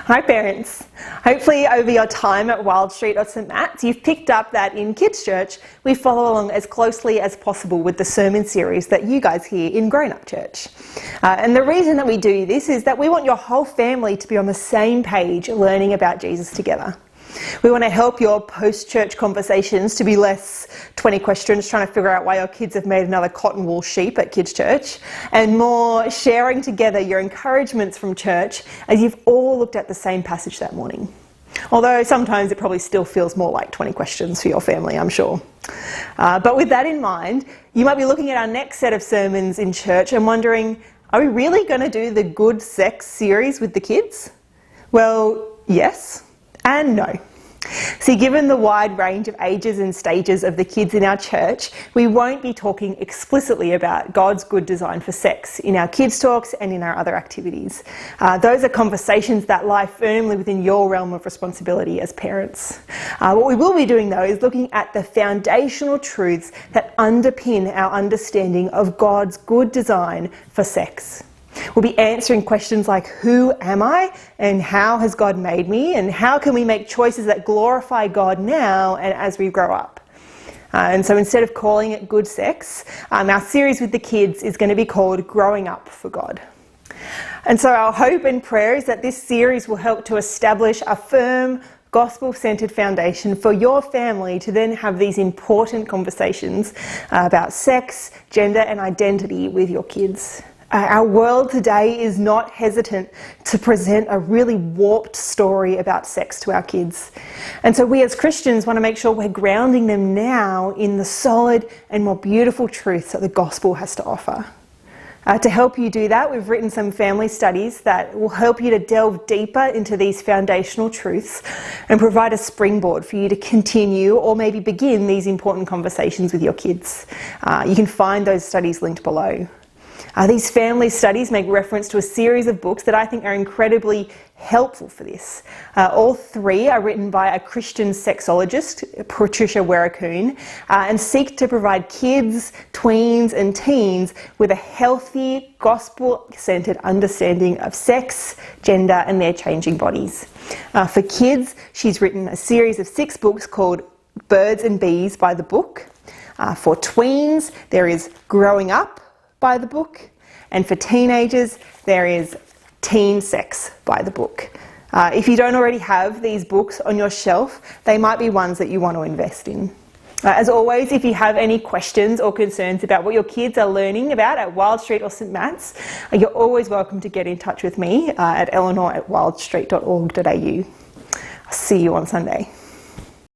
Hi parents. Hopefully over your time at Wild Street or St Matt's you've picked up that in Kids Church we follow along as closely as possible with the sermon series that you guys hear in Grown Up Church. And the reason that we do this is that we want your whole family to be on the same page learning about Jesus together. We want to help your post-church conversations to be less 20 questions trying to figure out why your kids have made another cotton wool sheep at Kids Church, and more sharing together your encouragements from church as you've all looked at the same passage that morning. Although sometimes it probably still feels more like 20 questions for your family, I'm sure. But with that in mind, you might be looking at our next set of sermons in church and wondering, are we really going to do the Good Sex series with the kids? Well, yes and no. See, given the wide range of ages and stages of the kids in our church, we won't be talking explicitly about God's good design for sex in our kids' talks and in our other activities. Those are conversations that lie firmly within your realm of responsibility as parents. What we will be doing though is looking at the foundational truths that underpin our understanding of God's good design for sex. We'll be answering questions like, who am I and how has God made me, and how can we make choices that glorify God now and as we grow up. And so instead of calling it Good Sex, our series with the kids is going to be called Growing Up for God. And so our hope and prayer is that this series will help to establish a firm, gospel-centred foundation for your family to then have these important conversations about sex, gender and identity with your kids. Our world today is not hesitant to present a really warped story about sex to our kids. And so we as Christians want to make sure we're grounding them now in the solid and more beautiful truths that the gospel has to offer. To help you do that, we've written some family studies that will help you to delve deeper into these foundational truths and provide a springboard for you to continue or maybe begin these important conversations with your kids. You can find those studies linked below. These family studies make reference to a series of books that I think are incredibly helpful for this. All three are written by a Christian sexologist, Patricia Weerakoon, and seek to provide kids, tweens and teens with a healthy, gospel-centred understanding of sex, gender and their changing bodies. For kids, she's written a series of 6 books called Birds and Bees by the Book. For tweens, there is Growing Up by the Book, and for teenagers there is Teen Sex by the Book. If you don't already have these books on your shelf, they might be ones that you want to invest in. As always, if you have any questions or concerns about what your kids are learning about at Wild Street or St Matt's, you're always welcome to get in touch with me at eleanor@wildstreet.org.au. I'll see you on Sunday.